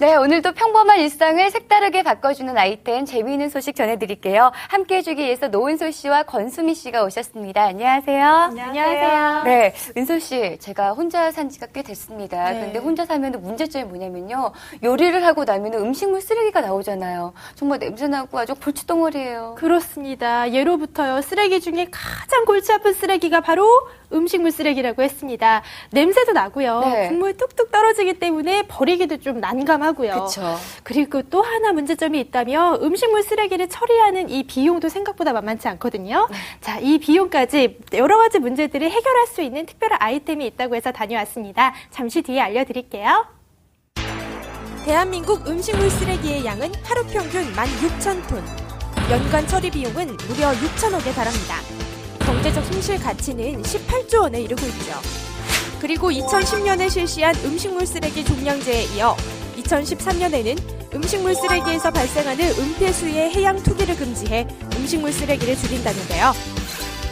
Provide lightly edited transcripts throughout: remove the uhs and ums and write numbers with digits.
네, 오늘도 평범한 일상을 색다르게 바꿔주는 아이템, 재미있는 소식 전해드릴게요. 함께 해주기 위해서 노은솔 씨와 권수미 씨가 오셨습니다. 안녕하세요. 안녕하세요. 네, 은솔 씨, 제가 혼자 산 지가 꽤 됐습니다. 네. 근데 혼자 살면 문제점이 뭐냐면요. 요리를 하고 나면 음식물 쓰레기가 나오잖아요. 정말 냄새나고 아주 골칫덩어리예요. 그렇습니다. 예로부터요, 쓰레기 중에 가장 골치 아픈 쓰레기가 바로 음식물 쓰레기라고 했습니다. 냄새도 나고요. 네. 국물 뚝뚝 떨어지기 때문에 버리기도 좀 난감하고요. 그렇죠. 그리고 또 하나 문제점이 있다면 음식물 쓰레기를 처리하는 이 비용도 생각보다 만만치 않거든요. 자, 이 비용까지 여러 가지 문제들을 해결할 수 있는 특별한 아이템이 있다고 해서 다녀왔습니다. 잠시 뒤에 알려드릴게요. 대한민국 음식물 쓰레기의 양은 하루 평균 16,000톤. 연간 처리 비용은 무려 6천억에 달합니다. 경제적 손실 가치는 18조 원에 이르고 있죠. 그리고 2010년에 실시한 음식물 쓰레기 종량제에 이어 2013년에는 음식물 쓰레기에서 발생하는 은폐수의 해양 투기를 금지해 음식물 쓰레기를 줄인다는데요.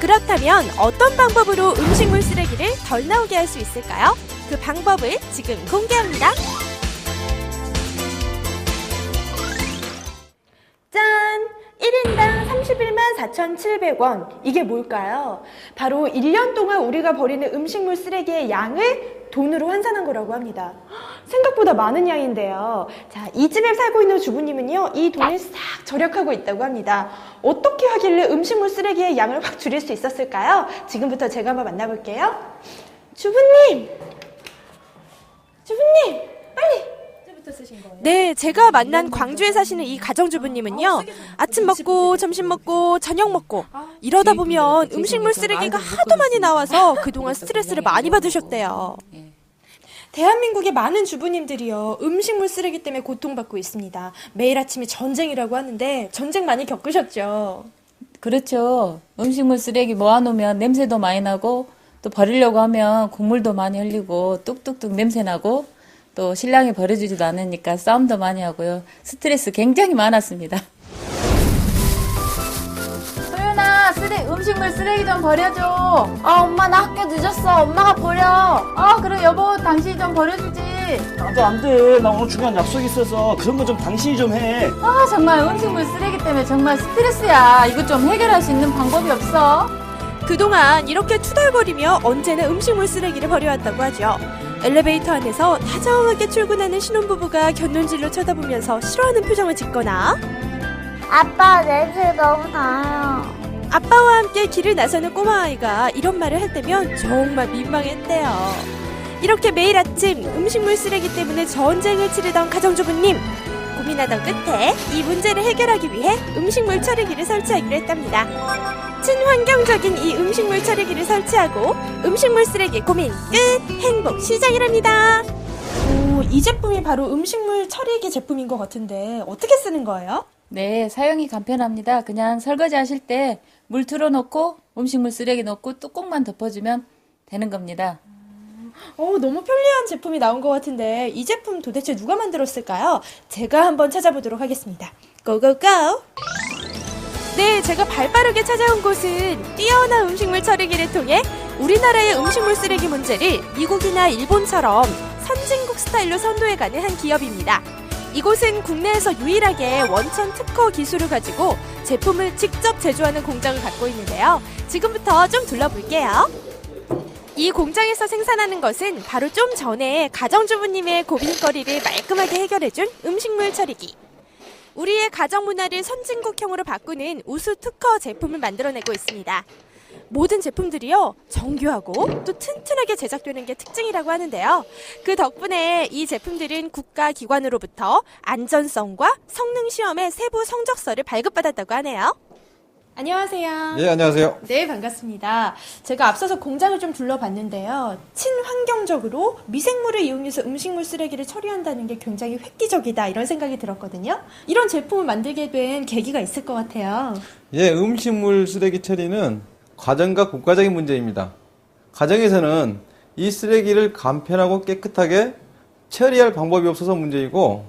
그렇다면 어떤 방법으로 음식물 쓰레기를 덜 나오게 할 수 있을까요? 그 방법을 지금 공개합니다. 짠! 1인당 31만 4,700원. 이게 뭘까요? 바로 1년 동안 우리가 버리는 음식물 쓰레기의 양을 돈으로 환산한 거라고 합니다. 생각보다 많은 양인데요. 자, 이 집에 살고 있는 주부님은요, 이 돈을 싹 절약하고 있다고 합니다. 어떻게 하길래 음식물 쓰레기의 양을 확 줄일 수 있었을까요? 지금부터 제가 한번 만나볼게요. 주부님! 주부님! 빨리! 네, 제가 만난 광주에 사시는 이 가정주부님은요, 아침 먹고 점심 먹고 저녁 먹고 이러다 보면 음식물 쓰레기가 하도 많이 나와서 그동안 스트레스를 많이 받으셨대요. 대한민국의 많은 주부님들이요, 음식물 쓰레기 때문에 고통받고 있습니다. 매일 아침이 전쟁이라고 하는데 전쟁 많이 겪으셨죠? 그렇죠. 음식물 쓰레기 모아놓으면 냄새도 많이 나고 또 버리려고 하면 국물도 많이 흘리고 뚝뚝뚝 냄새 나고 또 신랑이 버려주지도 않으니까 싸움도 많이 하고요. 스트레스 굉장히 많았습니다. 소윤아, 음식물 쓰레기 좀 버려줘. 엄마 나 학교 늦었어. 엄마가 버려. 그래 여보 당신이 좀 버려주지. 안 돼. 나 오늘 중요한 약속이 있어서 그런 거 좀 당신이 좀 해. 정말 음식물 쓰레기 때문에 정말 스트레스야. 이거 좀 해결할 수 있는 방법이 없어? 그동안 이렇게 투덜거리며 언제나 음식물 쓰레기를 버려왔다고 하죠. 엘리베이터 안에서 다정하게 출근하는 신혼부부가 곁눈질로 쳐다보면서 싫어하는 표정을 짓거나 아빠 냄새 너무 나요. 아빠와 함께 길을 나서는 꼬마아이가 이런 말을 할 때면 정말 민망했대요. 이렇게 매일 아침 음식물 쓰레기 때문에 전쟁을 치르던 가정주부님, 고민하던 끝에 이 문제를 해결하기 위해 음식물 처리기를 설치하기로 했답니다. 친환경적인 이 음식물 처리기를 설치하고 음식물 쓰레기 고민 끝! 행복 시작이랍니다. 이 제품이 바로 음식물 처리기 제품인 것 같은데 어떻게 쓰는 거예요? 네, 사용이 간편합니다. 그냥 설거지 하실 때 물 틀어놓고 음식물 쓰레기 넣고 뚜껑만 덮어주면 되는 겁니다. 너무 편리한 제품이 나온 것 같은데 이 제품 도대체 누가 만들었을까요? 제가 한번 찾아보도록 하겠습니다. 고고고! 네, 제가 발빠르게 찾아온 곳은 뛰어난 음식물 처리기를 통해 우리나라의 음식물 쓰레기 문제를 미국이나 일본처럼 선진국 스타일로 선도해가는 한 기업입니다. 이곳은 국내에서 유일하게 원천 특허 기술을 가지고 제품을 직접 제조하는 공장을 갖고 있는데요. 지금부터 좀 둘러볼게요. 이 공장에서 생산하는 것은 바로 좀 전에 가정주부님의 고민거리를 말끔하게 해결해준 음식물 처리기. 우리의 가정 문화를 선진국형으로 바꾸는 우수 특허 제품을 만들어내고 있습니다. 모든 제품들이요, 정교하고 또 튼튼하게 제작되는 게 특징이라고 하는데요. 그 덕분에 이 제품들은 국가기관으로부터 안전성과 성능 시험의 세부 성적서를 발급받았다고 하네요. 안녕하세요. 예, 안녕하세요. 네, 반갑습니다. 제가 앞서서 공장을 좀 둘러봤는데요. 친환경적으로 미생물을 이용해서 음식물 쓰레기를 처리한다는 게 굉장히 획기적이다, 이런 생각이 들었거든요. 이런 제품을 만들게 된 계기가 있을 것 같아요. 예, 음식물 쓰레기 처리는 가정과 국가적인 문제입니다. 가정에서는 이 쓰레기를 간편하고 깨끗하게 처리할 방법이 없어서 문제이고,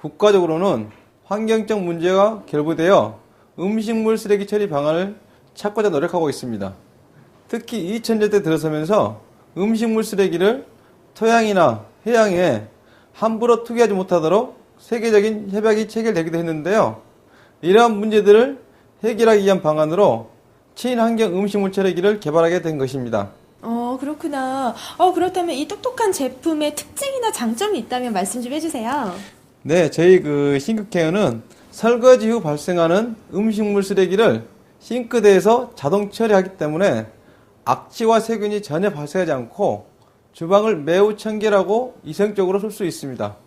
국가적으로는 환경적 문제가 결부되어 음식물 쓰레기 처리 방안을 찾고자 노력하고 있습니다. 특히 2000년대 들어서면서 음식물 쓰레기를 토양이나 해양에 함부로 투기하지 못하도록 세계적인 협약이 체결되기도 했는데요. 이러한 문제들을 해결하기 위한 방안으로 친환경 음식물 처리기를 개발하게 된 것입니다. 그렇구나. 그렇다면 이 똑똑한 제품의 특징이나 장점이 있다면 말씀 좀 해주세요. 네, 저희 싱크케어는 설거지 후 발생하는 음식물 쓰레기를 싱크대에서 자동 처리하기 때문에 악취와 세균이 전혀 발생하지 않고 주방을 매우 청결하고 이성적으로 쓸 수 있습니다.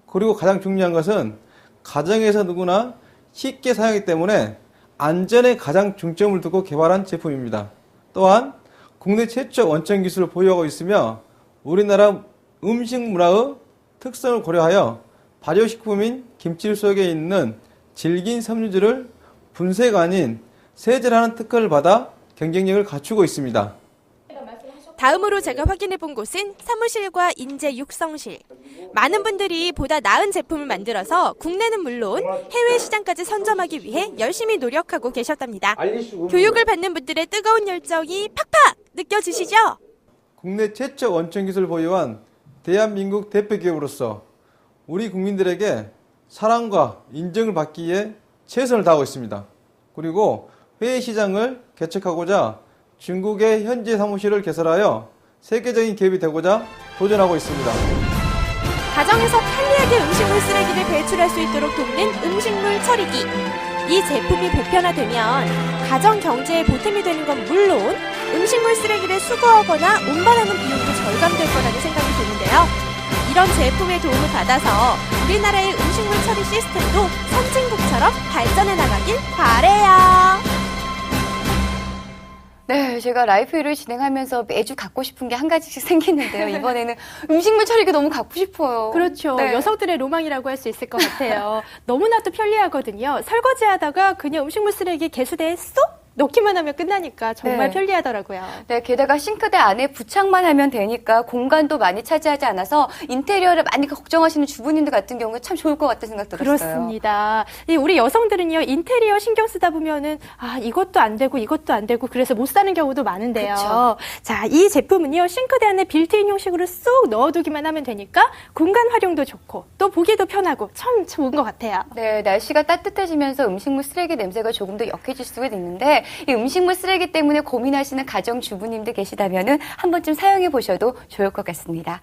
그리고 가장 중요한 것은 가정에서 누구나 쉽게 사용하기 때문에 안전에 가장 중점을 두고 개발한 제품입니다. 또한 국내 최초 원천 기술을 보유하고 있으며 우리나라 음식 문화의 특성을 고려하여 발효식품인 김치 속에 있는 질긴 섬유질을 분쇄가 아닌 세제라는 특허를 받아 경쟁력을 갖추고 있습니다. 다음으로 제가 확인해 본 곳은 사무실과 인재 육성실. 많은 분들이 보다 나은 제품을 만들어서 국내는 물론 해외 시장까지 선점하기 위해 열심히 노력하고 계셨답니다. 교육을 받는 분들의 뜨거운 열정이 팍팍 느껴지시죠? 국내 최초 원천 기술을 보유한 대한민국 대표 기업으로서 우리 국민들에게 사랑과 인정을 받기 위해 최선을 다하고 있습니다. 그리고 해외 시장을 개척하고자 중국의 현지 사무실을 개설하여 세계적인 기업이 되고자 도전하고 있습니다. 가정에서 편리하게 음식물 쓰레기를 배출할 수 있도록 돕는 음식물 처리기. 이 제품이 보편화되면 가정 경제에 보탬이 되는 건 물론 음식물 쓰레기를 수거하거나 운반하는 비용도 절감될 거라는 생각이 드는데요. 이런 제품의 도움을 받아서 우리나라의 음식물 처리 시스템도 선진국처럼 발전해 나가길 바래요. 네, 제가 라이프를 진행하면서 매주 갖고 싶은 게 한 가지씩 생기는데요. 이번에는 음식물 처리기 너무 갖고 싶어요. 그렇죠. 네. 여성들의 로망이라고 할 수 있을 것 같아요. 너무나도 편리하거든요. 설거지하다가 그냥 음식물 쓰레기 개수대에 쏙 넣기만 하면 끝나니까 정말 네. 편리하더라고요. 네, 게다가 싱크대 안에 부착만 하면 되니까 공간도 많이 차지하지 않아서 인테리어를 많이 걱정하시는 주부님들 같은 경우에 참 좋을 것 같다는 생각 들었어요. 그렇습니다. 우리 여성들은요, 인테리어 신경 쓰다 보면은, 이것도 안 되고, 이것도 안 되고, 그래서 못 사는 경우도 많은데요. 그쵸. 자, 이 제품은요, 싱크대 안에 빌트인 형식으로 쏙 넣어두기만 하면 되니까, 공간 활용도 좋고, 또 보기도 편하고, 참 좋은 것 같아요. 네, 날씨가 따뜻해지면서 음식물 쓰레기 냄새가 조금 더 역해질 수가 있는데 이 음식물 쓰레기 때문에 고민하시는 가정 주부님들 계시다면은 한 번쯤 사용해 보셔도 좋을 것 같습니다.